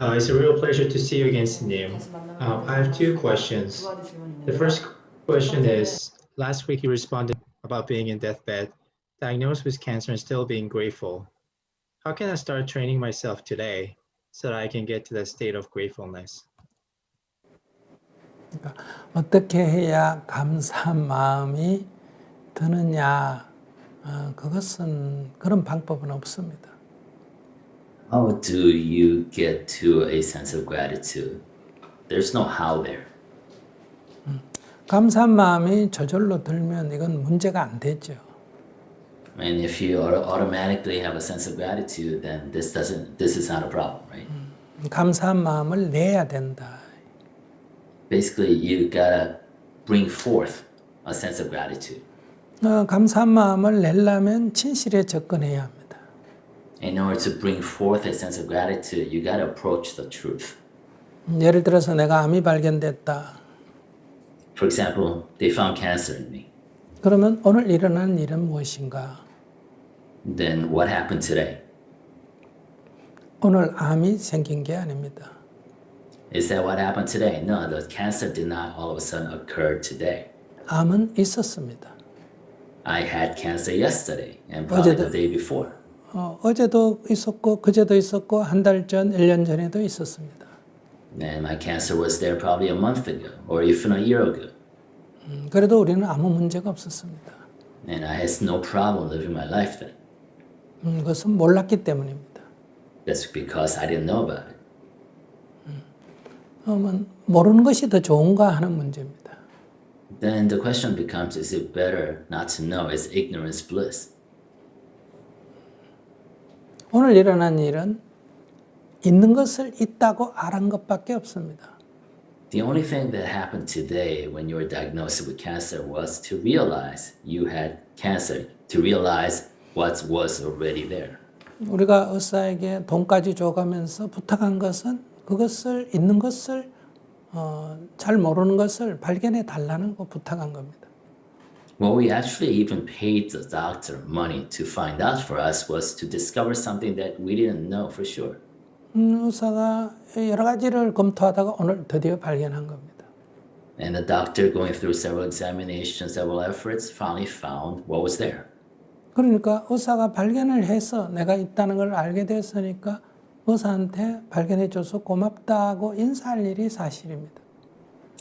It's a real pleasure to see you again, Sinim. 다시 만나면 I have two questions. 두 가지 질문이 The 있는데요. first question is, last week you responded about being in deathbed, diagnosed with cancer and still being grateful. How can I start training myself today so that I can get to that state of gratefulness? 어떻게 해야 감사한 마음이 드느냐, 그것은 그런 방법은 없습니다. How do you get to a sense of gratitude? There's no how there. 감사한 마음이 저절로 들면 이건 문제가 안 되죠. And if you automatically have a sense of gratitude, then this is not a problem, right? 감사한 마음을 내야 된다. Basically, you gotta bring forth a sense of gratitude. 감사한 마음을 내려면 진실에 접근해야 합니다. In order to bring forth a sense of gratitude, you gotta approach the truth. 예를 들어서 내가 암이 발견됐다. For example, they found cancer in me. 그러면 오늘 일어난 일은 무엇인가? Then what happened today? 오늘 암이 생긴 게 아닙니다. Is that what happened today? No, the cancer did not all of a sudden occur today. 암은 있었습니다. I had cancer yesterday and probably the day before. 어제도 있었고 그제도 있었고 한 달 전, 1년 전에도 있었습니다. And my cancer was there probably a month ago or even a year ago. 그래도 우리는 아무 문제가 없었습니다. And I had no problem living my life then. 그것은 몰랐기 때문입니다. That's because I didn't know about it. 모르는 것이 더 좋은가 하는 문제입니다. Then the question becomes, is it better not to know? Is ignorance bliss? 오늘 일어난 일은 있는 것을 있다고 알은 것밖에 없습니다. The only thing that happened today when you were diagnosed with cancer was to realize you had cancer, to realize what was already there. 우리가 의사에게 돈까지 줘가면서 부탁한 것은 그것을 있는 것을 잘 모르는 것을 발견해 달라는 거 부탁한 겁니다. What we actually even paid the doctor money to find out for us was to discover something that we didn't know for sure. 의사가 여러 가지를 검토하다가 오늘 드디어 발견한 겁니다. And the doctor, going through several examinations, several efforts, finally found what was there. 그러니까 의사가 발견을 해서 내가 있다는 걸 알게 됐으니까 의사한테 발견해줘서 고맙다고 인사할 일이 사실입니다.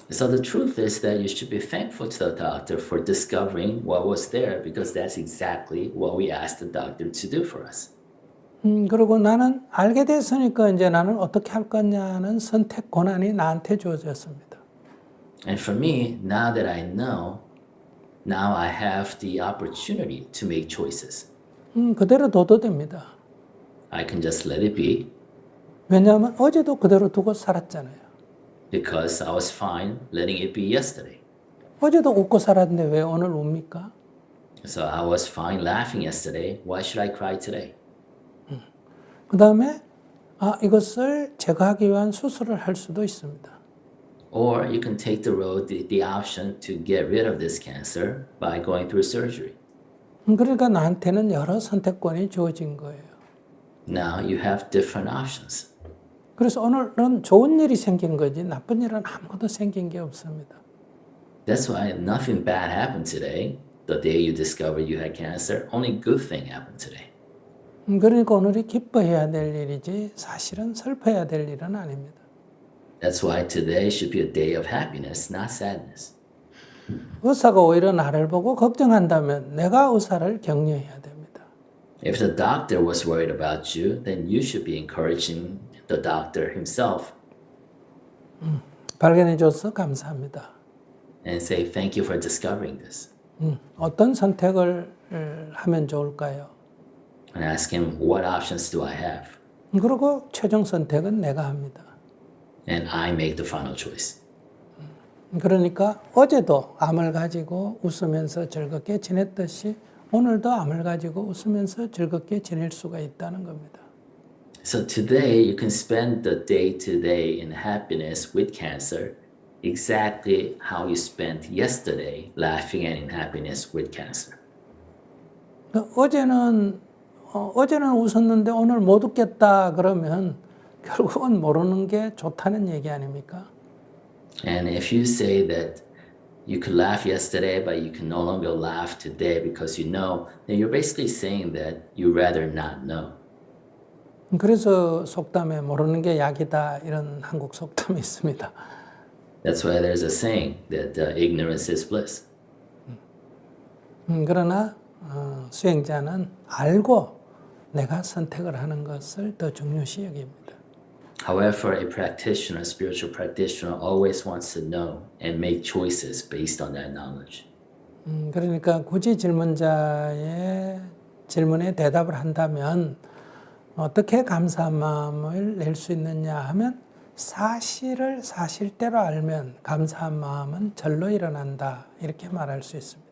So the truth is that you should be thankful to the doctor for discovering what was there because that's exactly what we asked the doctor to do for us. 그리고 나는 알게 됐으니까 이제 나는 어떻게 할 거냐는 선택 권한이 나한테 주어졌습니다. And for me, now that I know, now I have the opportunity to make choices. 그대로 둬도 됩니다. I can just let it be 왜냐하면 어제도 그대로 두고 살았잖아요. because I was fine letting it be yesterday. 어제도 웃고 살았는데 왜 오늘 웁니까? So I was fine laughing yesterday. Why should I cry today? 그 다음에 이것을 제거하기 위한 수술을 할 수도 있습니다. Or you can take the road, the option to get rid of this cancer by going through surgery. 그러니까 나한테는 여러 선택권이 주어진 거예요. Now you have different options. 그래서 오늘은 좋은 일이 생긴 거지 나쁜 일은 아무것도 생긴 게 없습니다. That's why nothing bad happened today. The day you discovered you had cancer, only good thing happened today. 그러니까 오늘이 기뻐해야 될 일이지 사실은 슬퍼해야 될 일은 아닙니다. That's why today should be a day of happiness, not sadness. 의사가 오히려 나를 보고 걱정한다면 내가 의사를 격려해야 됩니다. If the doctor was worried about you, then you should be encouraging the doctor himself 발견해줘서 감사합니다. and say, thank you for discovering this. 어떤 선택을 하면 좋을까요? And ask him, what options do I have? 그리고 최종 선택은 내가 합니다. And I make the final choice. 그러니까 어제도 암을 가지고 웃으면서 즐겁게 지냈듯이 오늘도 암을 가지고 웃으면서 즐겁게 지낼 수가 있다는 겁니다. So today you can spend the day today in happiness with cancer exactly how you spent yesterday laughing and in happiness with cancer. 어제는 웃었는데 오늘 못 웃겠다 그러면 결국은 모르는 게 좋다는 얘기 아닙니까? And if you say that you could laugh yesterday, but you can no longer laugh today because you know, then you're basically saying that you rather not know. 그래서 속담에 모르는 게 약이다 이런 한국 속담이 있습니다. That's why there's a saying that ignorance is bliss. 그러나 수행자는 알고 내가 선택을 하는 것을 더 중요시 여깁니다. However, a practitioner, a spiritual practitioner, always wants to know and make choices based on that knowledge. 그러니까 굳이 질문자의 질문에 대답을 한다면 어떻게 감사한 마음을 낼 수 있느냐 하면 사실을 사실대로 알면 감사한 마음은 절로 일어난다 이렇게 말할 수 있습니다.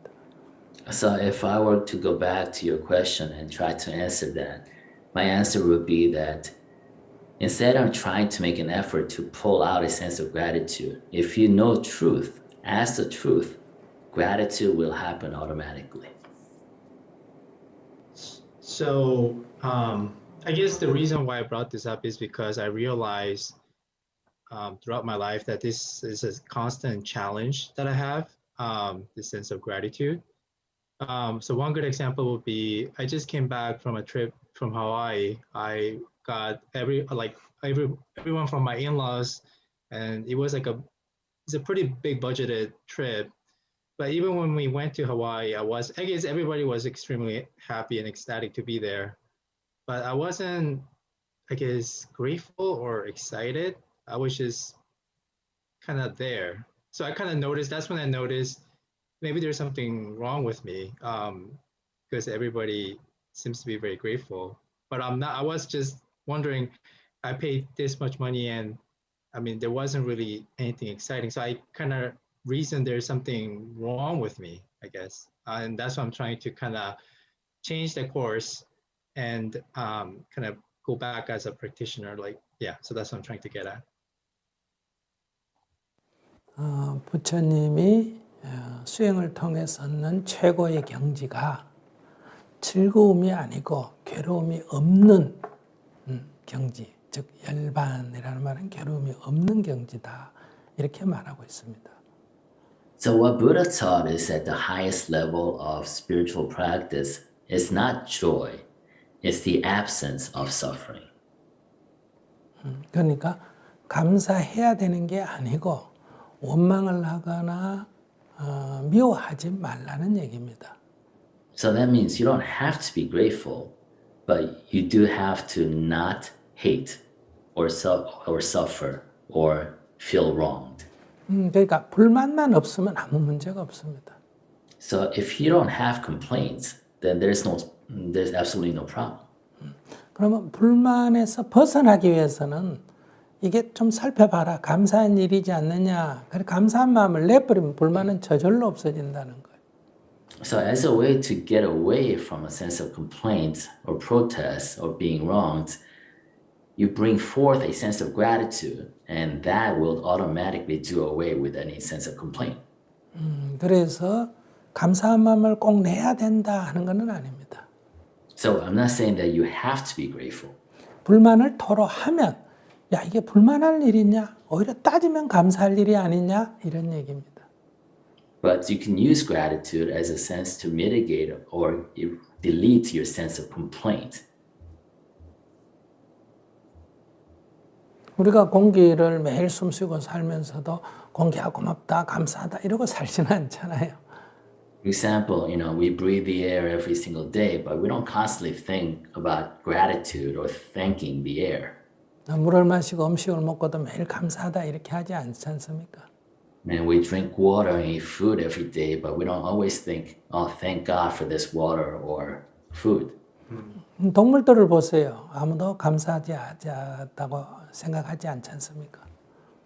So if I were to go back to your question and try to answer that, my answer would be that instead of trying to make an effort to pull out a sense of gratitude, if you know truth, ask the truth, gratitude will happen automatically. So I guess the reason why I brought this up is because I realized throughout my life that this is a constant challenge that I have, this sense of gratitude. So one good example would be I just came back from a trip from Hawaii. I got everyone from my in-laws, and it was it's a pretty big budgeted trip. But even when we went to Hawaii, I guess everybody was extremely happy and ecstatic to be there. But I wasn't, I guess, grateful or excited. I was just kind of there. So I kind of noticed, that's when I noticed maybe there's something wrong with me, because everybody seems to be very grateful. But I'm not, I was just wondering, I paid this much money and I mean, there wasn't really anything exciting. So I kind of reasoned there's something wrong with me, I guess. And that's why I'm trying to kind of change the course and kind of go back as a practitioner. So that's what I'm trying to get at. 부처님이 수행을 통해서 얻는 최고의 경지가 즐거움이 아니고 괴로움이 없는 경지, 즉 열반이라는 말은 괴로움이 없는 경지다 이렇게 말하고 있습니다. So what Buddha taught is that the highest level of spiritual practice is not joy, it's the absence of suffering. 그러니까 감사해야 되는 게 아니고 원망을 하거나 미워하지 말라는 얘기입니다. So that means you don't have to be grateful, but you do have to not hate or suffer or feel wronged. 그러니까 불만만 없으면 아무 문제가 없습니다. So if you don't have complaints, then there's absolutely no problem. 그러면 불만에서 벗어나기 위해서는 이게 좀 살펴봐라. 감사한 일이지 않느냐. 그래 감사한 마음을 내버리면 불만은 저절로 없어진다는 거예요. So as a way to get away from a sense of complaint or protest or being wronged, you bring forth a sense of gratitude, and that will automatically do away with any sense of complaint. 그래서 감사한 마음을 꼭 내야 된다 하는 것은 아닙니다. So I'm not saying that you have to be grateful. 불만을 토로하면 야 이게 불만할 일이냐? 오히려 따지면 감사할 일이 아니냐? 이런 얘기입니다. But you can use gratitude as a sense to mitigate or delete your sense of complaint. 우리가 공기를 매일 숨쉬고 살면서도 공기야 고맙다, 감사하다 이러고 살지는 않잖아요. For example, we breathe the air every single day, but we don't constantly think about gratitude or thanking the air. 물을 마시고 음식을 먹고도 매일 감사하다 이렇게 하지 않지 않습니까? And we drink water and eat food every day, but we don't always think, oh, thank God for this water or food. 동물들을 보세요. 아무도 감사하지 않다고 생각하지 않지 않습니까?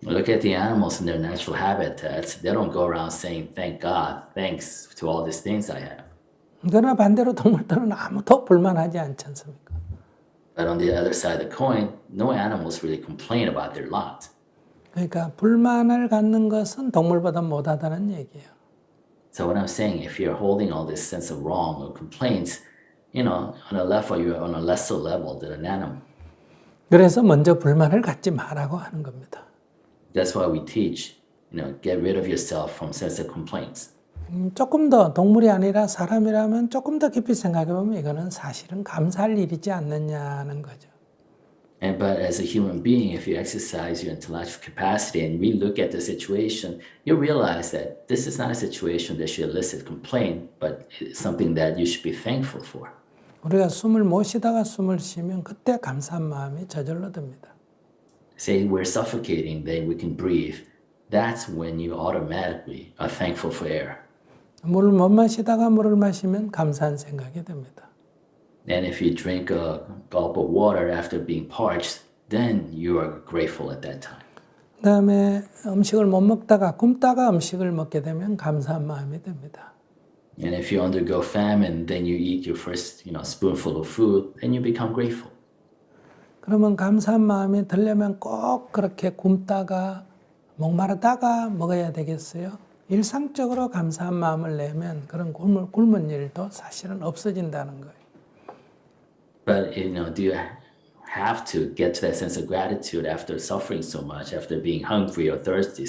Look at the animals in their natural habitats. They don't go around saying, thank God, thanks to all these things I have. 그러나 반대로 동물들은 아무도 불만하지 않지 않습니까? But on the other side of the coin, no animals really complain about their lot. 그러니까 불만을 갖는 것은 동물보다 못하다는 얘기예요. So what I'm saying, if you're holding all this sense of wrong or complaints, on a level, you're on a lesser level than an animal. 그래서 먼저 불만을 갖지 말라고 하는 겁니다. That's why we teach, get rid of yourself from sense of complaints. 조금 더 동물이 아니라 사람이라면 조금 더 깊이 생각해 보면 이거는 사실은 감사할 일이지 않느냐는 거죠. But as a human being, if you exercise your intellectual capacity and relook at the situation, you'll realize that this is not a situation that should elicit complaint, but it's something that you should be thankful for. 우리가 숨을 못 쉬다가 숨을 쉬면 그때 감사한 마음이 저절로 듭니다. Say we're suffocating, then we can breathe. That's when you automatically are thankful for air. 물을 못 마시다가 물을 마시면 감사한 생각이 듭니다. And if you drink a gulp of water after being parched, then you are grateful at that time. 그다음에 음식을 못 먹다가 굶다가 음식을 먹게 되면 감사한 마음이 듭니다. And if you undergo famine, then you eat your first, spoonful of food, then you become grateful. 그러면 감사한 마음이 들려면 꼭 그렇게 굶다가 목마르다가 먹어야 되겠어요? 일상적으로 감사한 마음을 내면 그런 굶은 일도 사실은 없어진다는 거예요. But do you have to get to that sense of gratitude after suffering so much, after being hungry or thirsty?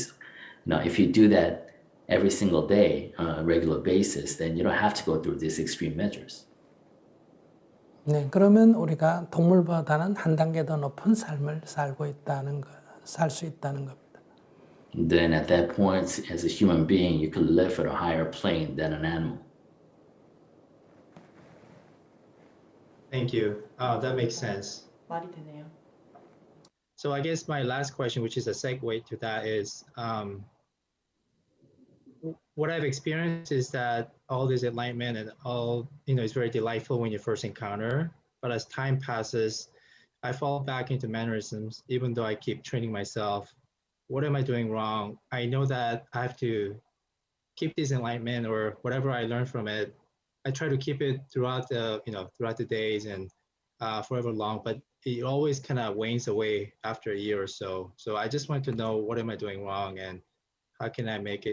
If you do that every single day on a regular basis, then you don't have to go through these extreme measures. 네, 그러면 우리가 동물보다는 한 단계 더 높은 삶을 살고 있다는 거, 살 수 있다는 겁니다. Then at that point, as a human being, you could live at a higher plane than an animal. Thank you. That makes sense. 말이 되네요. So I guess my last question, which is a segue to that, is what I've experienced is that all this enlightenment and all, is very delightful when you first encounter. But as time passes, I fall back into mannerisms, even though I keep training myself. What am I doing wrong? I know that I have to keep this enlightenment or whatever I learn from it. I try to keep it throughout the days and forever long, but it always kind of wanes away after a year or so. So I just want to know, what am I doing wrong, and how can I make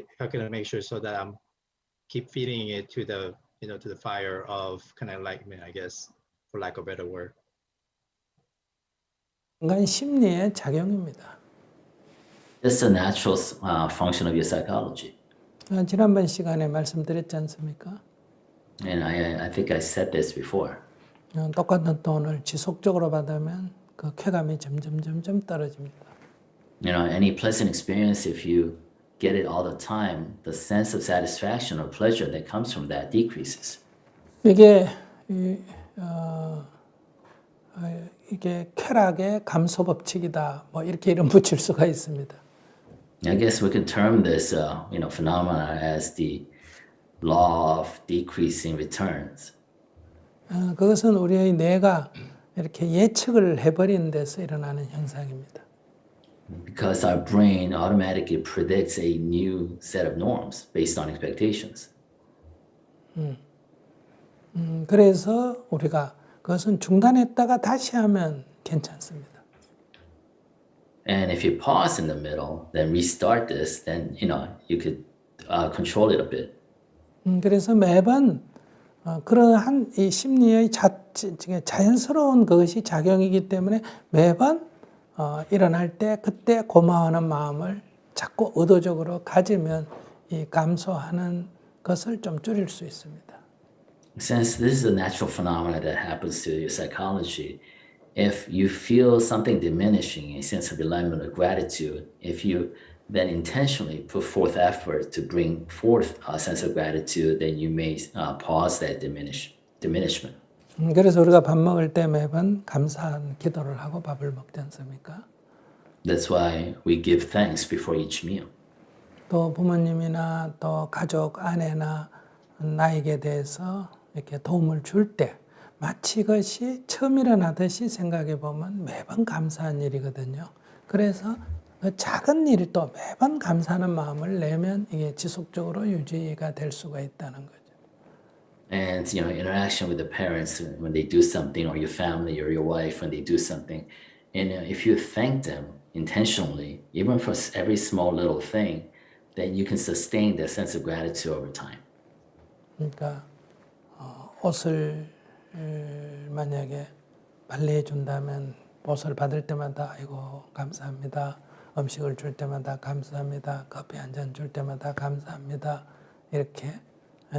sure so that I'm keep feeding it to the fire of kind of enlightenment, I guess, for lack of a better word. 인간 심리의 작용입니다. It's a natural function of your psychology. 지난번 시간에 말씀드렸지 않습니까? And I think I said this before. 똑같은 돈을 지속적으로 받으면 그 쾌감이 점점 떨어집니다. Any pleasant experience, if you get it all the time, the sense of satisfaction or pleasure that comes from that decreases. 이게 쾌락의 감소 법칙이다. 뭐 이렇게 이름 붙일 수가 있습니다. I guess we can term this, phenomena as the law of decreasing returns. 그것은 우리의 뇌가 이렇게 예측을 해버린 데서 일어나는 현상입니다. Because our brain automatically predicts a new set of norms based on expectations. 그래서 우리가 그것은 중단했다가 다시 하면 괜찮습니다. And if you pause in the middle, then restart this, then you could control it a bit. 그래서 매번 그러한 이 심리의 자연스러운 그것이 작용이기 때문에 매번 일어날 때 그때 고마워하는 마음을 자꾸 의도적으로 가지면 이 감소하는 것을 좀 줄일 수 있습니다. Since this is a natural phenomenon that happens to your psychology, if you feel something diminishing, a sense of alignment or gratitude, if you then intentionally put forth effort to bring forth a sense of gratitude, then you may pause that diminishment. 그래서 우리가 밥 먹을 때 매번 감사한 기도를 하고 밥을 먹지 않습니까? That's why we give thanks before each meal. 또 부모님이나 또 가족, 아내나 나에게 대해서 이렇게 도움을 줄 때 마치 이것이 처음 일어나듯이 생각해 보면 매번 감사한 일이거든요. 그래서 그 작은 일도 매번 감사하는 마음을 내면 이게 지속적으로 유지가 될 수가 있다는 거죠. And interaction with the parents when they do something, or your family or your wife when they do something, and if you thank them intentionally, even for every small little thing, then you can sustain that sense of gratitude over time. 그러니까 옷을 만약에 빨래해 준다면 보수를 받을 때마다 아이고 감사합니다. 음식을 줄 때마다 감사합니다. 커피 한 잔 줄 때마다 감사합니다. 이렇게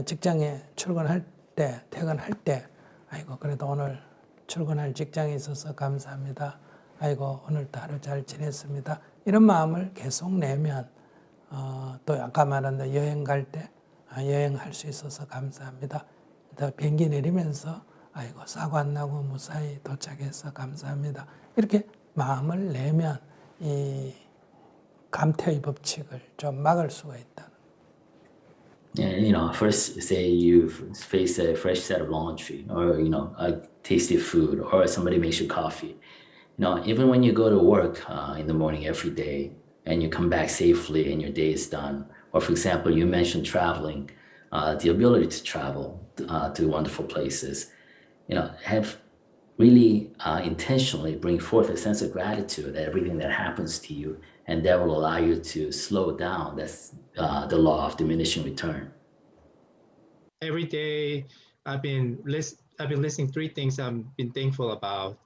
직장에 출근할 때, 퇴근할 때 아이고 그래도 오늘 출근할 직장에 있어서 감사합니다. 아이고 오늘도 하루 잘 지냈습니다. 이런 마음을 계속 내면 또 아까 말한 여행 갈 때 여행할 수 있어서 감사합니다. 또 비행기 내리면서 아이고 사고 안 나고 무사히 도착해서 감사합니다. 이렇게 마음을 내면 이 감퇴의 법칙을 좀 막을 수가 있다. And first say you face a fresh set of laundry, or a tasty food, or somebody makes you coffee. Even when you go to work in the morning every day, and you come back safely and your day is done. Or for example, you mentioned traveling, the ability to travel to wonderful places. Have really intentionally bring forth a sense of gratitude at everything that happens to you, and that will allow you to slow down. That's the law of diminishing return. Every day, I've been listing 3 things I've been thankful about,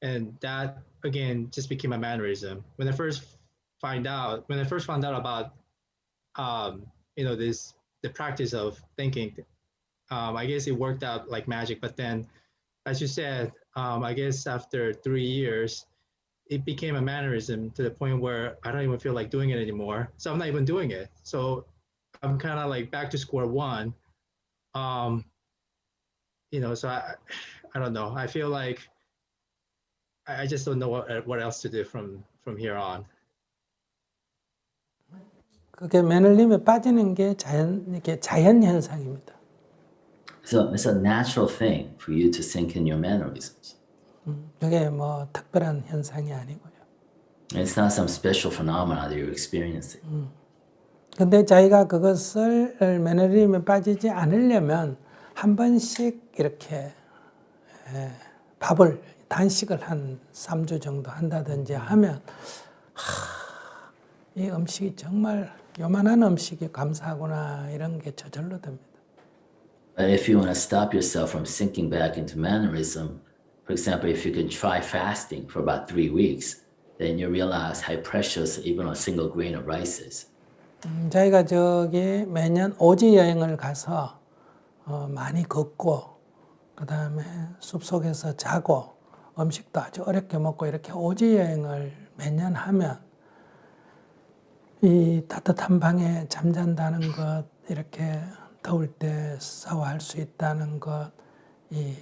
and that again just became a mannerism. When I first found out about the practice of thinking, I guess it worked out like magic. But then, as you said, I guess after 3 years, it became a mannerism to the point where I don't even feel like doing it anymore. So I'm not even doing it. So I'm kind of like back to square one. So I don't know. I feel like I just don't know what else to do from here on. 그게 매너림에 빠지는 게 자연 현상입니다. So it's a natural thing for you to sink in your mannerisms. 그게 뭐 특별한 현상이 아니고요. It's not some special phenomena that you're experiencing. 근데 자기가 그것을 매너림에 빠지지 않으려면 한 번씩 이렇게 단식을 한 3주 정도 한다든지 하면 이 음식이 정말 요만한 음식이 감사하구나 이런 게 저절로 됩니다. If you want to stop yourself from sinking back into mannerism, for example, if you can try fasting for about 3 weeks, then you realize how precious even a single grain of rice is. 저희가 매년 오지 여행을 가서 많이 걷고 그다음에 숲속에서 자고 음식도 아주 어렵게 먹고 이렇게 오지 여행을 매년 하면 이 따뜻한 방에 잠잔다는 것, 이렇게 더울 때 샤워할 수 있다는 것, 이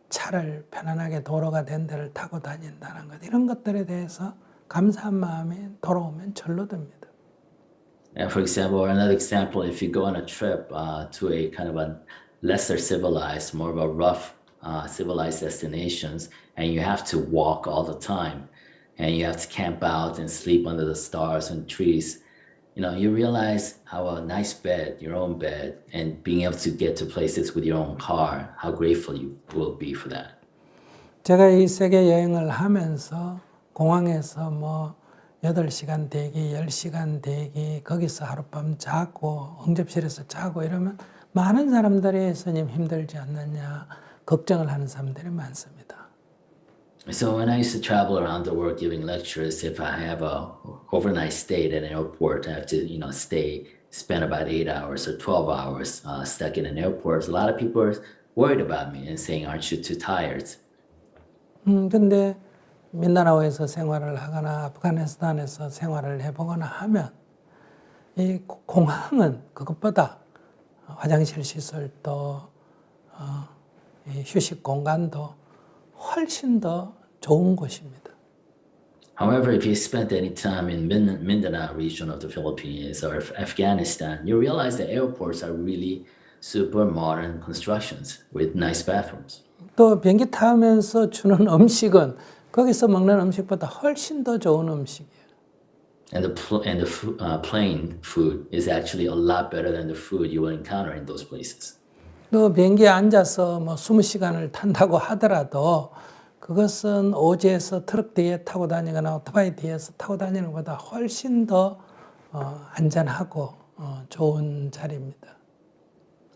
차를 편안하게 도로가 된 데를 타고 다닌다는 것, 이런 것들에 대해서 감사한 마음이 돌아오면 절로 됩니다. And for example, or another example, if you go on a trip to a kind of a lesser civilized, more of a rough civilized destinations, and you have to walk all the time, and you have to camp out and sleep under the stars and trees, you realize how a nice bed, your own bed, and being able to get to places with your own car, how grateful you will be for that. 제가 이 세계 여행을 하면서 공항에서 8시간 대기, 10시간 대기, 거기서 하룻밤 자고, 응접실에서 자고 이러면 많은 사람들이 스님 힘들지 않느냐 걱정을 하는 사람들이 많습니다. So when I used to travel around the world giving lectures, if I have a overnight stay at an airport, I have to, spend about 8 hours or 12 hours stuck in an airport. A lot of people are worried about me and saying, "Aren't you too tired?" 근데 민다나오에서 생활을 하거나 아프가니스탄에서 생활을 해보거나 하면 이 공항은 그것보다 화장실 시설도 휴식 공간도 훨씬 더 좋은 곳입니다. However, if you spent any time in Mindanao region of the Philippines or Afghanistan, you realize the airports are really super modern constructions with nice bathrooms. 또 비행기 타면서 주는 음식은 거기서 먹는 음식보다 훨씬 더 좋은 음식이에요. And the plane food is actually a lot better than the food you will encounter in those places. 또 비행기에 앉아서 20시간을 탄다고 하더라도 그것은 오지에서 트럭 뒤에 타고 다니거나 오토바이 뒤에서 타고 다니는 것보다 훨씬 더 안전하고 좋은 자리입니다.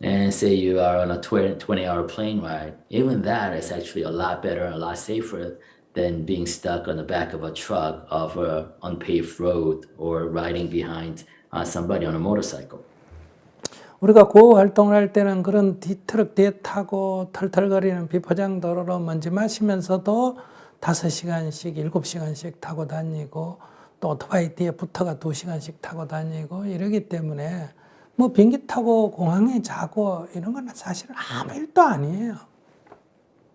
And say you are on a 20-hour plane ride, even that is actually a lot better, a lot safer than being stuck on the back of a truck of a unpaved road or riding behind somebody on a motorcycle. 우리가 고호 활동을 할 때는 그런 트럭 뒤에 타고 털털거리는 비포장 도로로 먼지 마시면서도 5시간씩, 7시간씩 타고 다니고 또 오토바이 뒤에 붙어가 2시간씩 타고 다니고 이러기 때문에 뭐 비행기 타고 공항에 자고 이런 건 사실은 아무 일도 아니에요.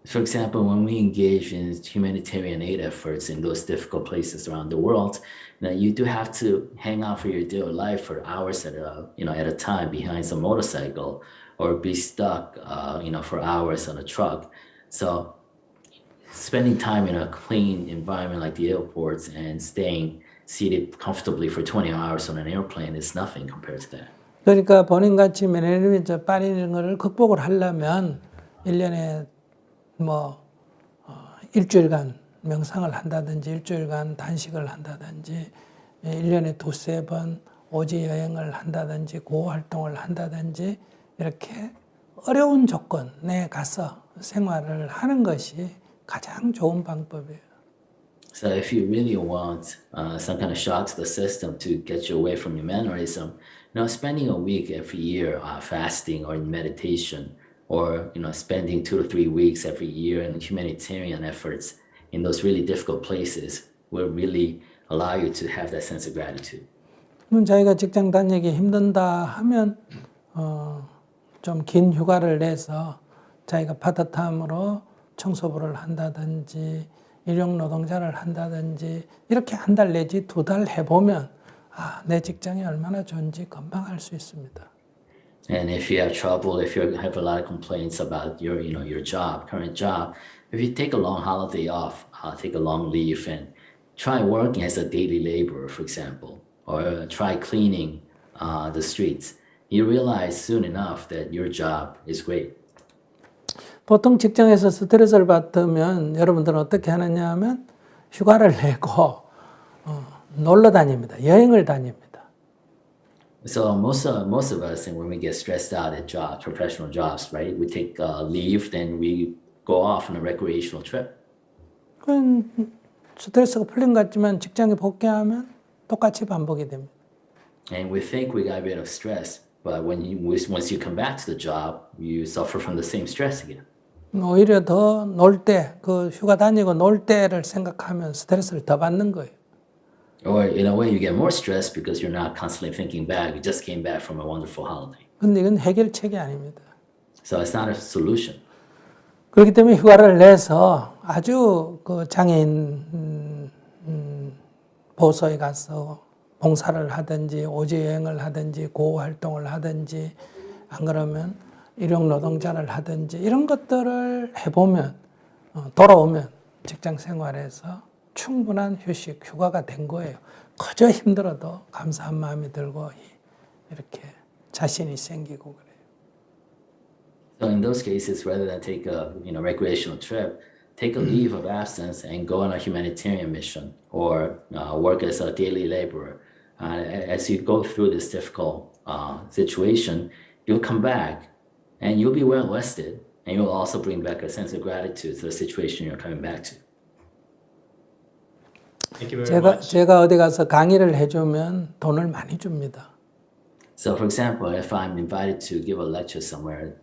For example, when we engage in humanitarian aid efforts in those difficult places around the world, you do have to hang out for your dear life for hours at a time behind some motorcycle, or be stuck, for hours on a truck. So, spending time in a clean environment like the airports and staying seated comfortably for 20 hours on an airplane is nothing compared to that. 그러니까 본인같이 매너리즘에 빠지는 것을 극복을 하려면 1년에 일주일간 명상을 한다든지 일주일간 단식을 한다든지 1년에 2-3번 오지 여행을 한다든지 고호 활동을 한다든지 이렇게 어려운 조건에 가서 생활을 하는 것이 가장 좋은 방법이에요. So if you really want some kind of shock to the system to get you away from your mannerism, spending a week every year fasting or in meditation, or spending 2 to 3 weeks every year in humanitarian efforts in those really difficult places will really allow you to have that sense of gratitude. 자기가 직장 다니기 힘든다 하면 좀 긴 휴가를 내서 자기가 파트타임으로 청소부를 한다든지 일용 노동자를 한다든지 이렇게 1달 내지 2달 해보면 내 직장이 얼마나 좋은지 금방 알 수 있습니다. And if you have trouble, if you have a lot of complaints about your current job, if you take a long holiday off, take a long leave and try working as a daily laborer, for example, or try cleaning the streets, you realize soon enough that your job is great. 보통 직장에서 스트레스를 받으면 여러분들은 어떻게 하느냐 하면 휴가를 내고 놀러 다닙니다. 여행을 다닙니다. So most of us, and when we get stressed out at jobs, professional jobs, right? We take leave, then we go off on a recreational trip. 그건 스트레스가 풀린 것 같지만 직장에 복귀하면 똑같이 반복이 됩니다. And we think we got rid of stress, but once you come back to the job, you suffer from the same stress again. 오히려 더 놀 때, 그 휴가 다니고 놀 때를 생각하면 스트레스를 더 받는 거예요. Or in a way, you get more stressed because you're not constantly thinking back. You just came back from a wonderful holiday. 근데 이건 해결책이 아닙니다. So it's not a solution. 그렇기 때문에 휴가를 내서 아주 그 장애인 보호소에 가서 봉사를 하든지 오지 여행을 하든지 고호 활동을 하든지 안 그러면 일용 노동자를 하든지 이런 것들을 해보면 돌아오면 직장 생활에서 충분한 휴식, 휴가가 된 거예요. 그저 힘들어도 감사한 마음이 들고 이렇게 자신이 생기고 그래요. So in those cases, rather than take a recreational trip, take a leave of absence and go on a humanitarian mission or work as a daily laborer. As you go through this difficult situation, you'll come back and you'll be well rested, and you'll also bring back a sense of gratitude to the situation you're coming back to. Thank you very much. 제가 어디 가서 강의를 해주면 돈을 많이 줍니다. So for example, if I'm invited to give a lecture somewhere,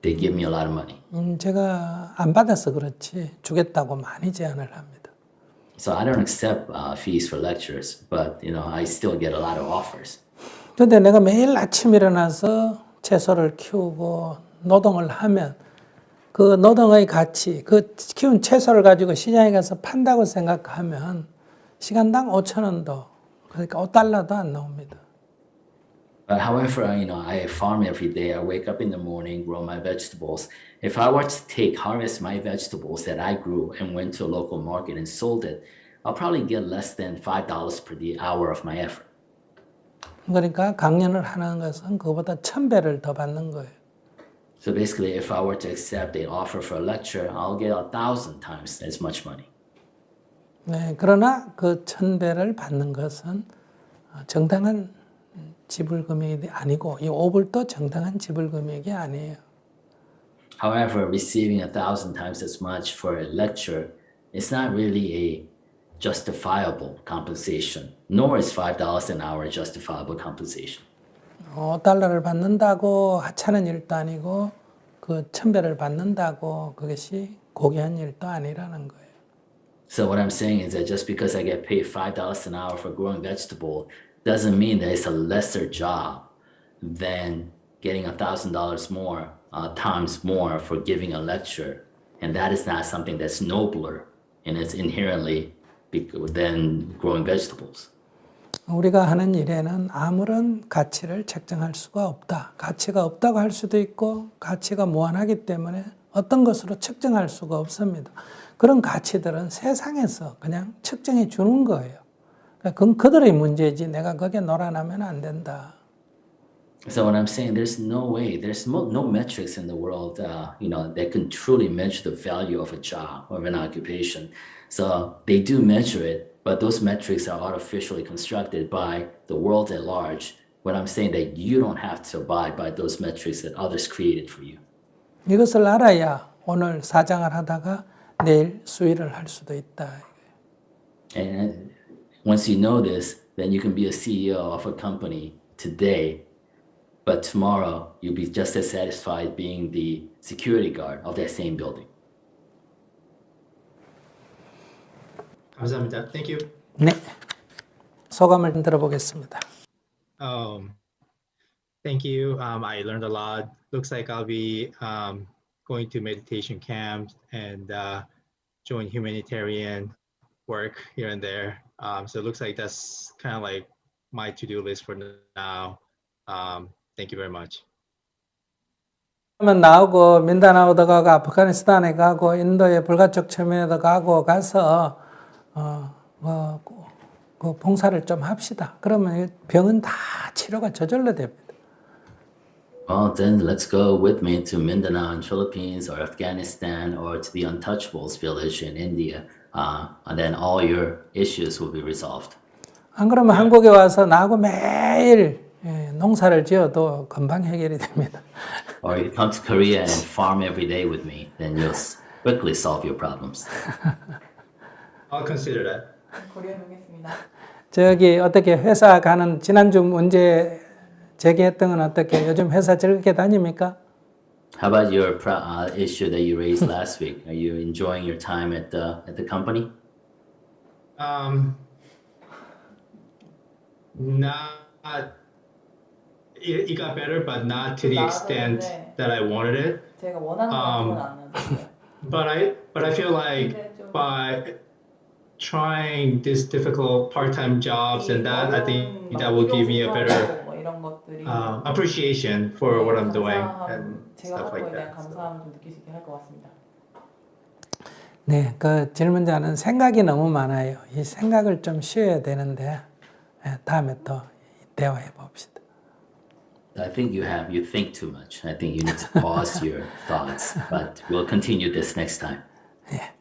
they give me a lot of money. 제가 안 받아서 그렇지 주겠다고 많이 제안을 합니다. So I don't accept fees for lectures, but I still get a lot of offers. 그런데 내가 매일 아침 일어나서 채소를 키우고 노동을 하면 그 노동의 가치, 그 키운 채소를 가지고 시장에 가서 판다고 생각하면 시간당 5,000원도, 그러니까 5달러도 안 나옵니다. But however, I farm every day. I wake up in the morning, grow my vegetables. If I were to harvest my vegetables that I grew and went to a local market and sold it, I'll probably get less than $5 per the hour of my effort. 그러니까 강연을 하는 것은 그보다 1,000배를 더 받는 거예요. So basically, if I were to accept an offer for a lecture, I'll get 1,000 times as much money. 네, 그러나 그 1,000배를 받는 것은 정당한 지불 금액이 아니고 이 5불도 정당한 지불 금액이 아니에요. However, receiving 1,000 times as much for a lecture it's not really a justifiable compensation, nor is $5 an hour justifiable compensation. 5달러를 받는다고 하찮은 일도 아니고 그 1,000배를 받는다고 그것이 고귀한 일도 아니라는 거예요. So what I'm saying is that just because I get paid $5 an hour for growing vegetable doesn't mean that it's a lesser job than getting $1,000 more times more for giving a lecture. And that is not something that's nobler and it's inherently than growing vegetables. 우리가 하는 일에는 아무런 가치를 책정할 수가 없다. 가치가 없다고 할 수도 있고 가치가 무한하기 때문에 어떤 것으로 측정할 수가 없습니다. 그런 가치들은 세상에서 그냥 측정해 주는 거예요. 그건 그들의 문제지 내가 거기에 놀아나면 안 된다. So what I'm saying, there's no way, there's no metrics in the world, that can truly measure the value of a job or an occupation. So they do measure it, but those metrics are artificially constructed by the world at large. What I'm saying that you don't have to abide by those metrics that others created for you. 이것을 알아야 오늘 사장을 하다가 내일 수의를 할 수도 있다. And once you know this, then you can be a CEO of a company today, but tomorrow you'll be just as satisfied being the security guard of that same building. 감사합니다. Thank you. 네, 소감을 들어보겠습니다. Thank you. I learned a lot. Looks like I'll be going to meditation camps and join humanitarian work here and there. So it looks like that's kind of like my to-do list for now. Thank you very much. 그러면 나오고 민다나오도 가고 아프가니스탄에 가고 인도의 불가촉 체면에도 가서 그 봉사를 좀 합시다. 그러면 병은 다 치료가 저절로 됩니다. Well, then let's go with me to Mindanao in Philippines or Afghanistan or to the Untouchables village in India. And then all your issues will be resolved. 안 그러면 한국에 와서 나하고 매일 농사를 지어도 금방 해결이 됩니다. Or you come to Korea and farm every day with me, then you'll quickly solve your problems. I'll consider that. 고려해보겠습니다. 저기 어떻게 회사 가는 지난주 문제 제기했던 건 어떻게 요즘 회사 즐겁게 다닙니까? How about your issue that you raised last week? Are you enjoying your time at the company? Not. It got better, but not to the extent that I wanted it. 제가 원하는 만큼은 안 하는데 But I feel like by trying these difficult part-time jobs and that, I think that will give me a better 뭐 이런 것들이 appreciation for what I'm doing and 제가 stuff 하는 like 거에 대한 that. So. 감사함을 좀 느낄 수 있게 할 것 같습니다. 네, 그 질문자는 생각이 너무 많아요. 이 생각을 좀 쉬어야 되는데 다음에 또 대화해 봅시다. I think you think too much. I think you need to pause your thoughts, but we'll continue this next time. 예.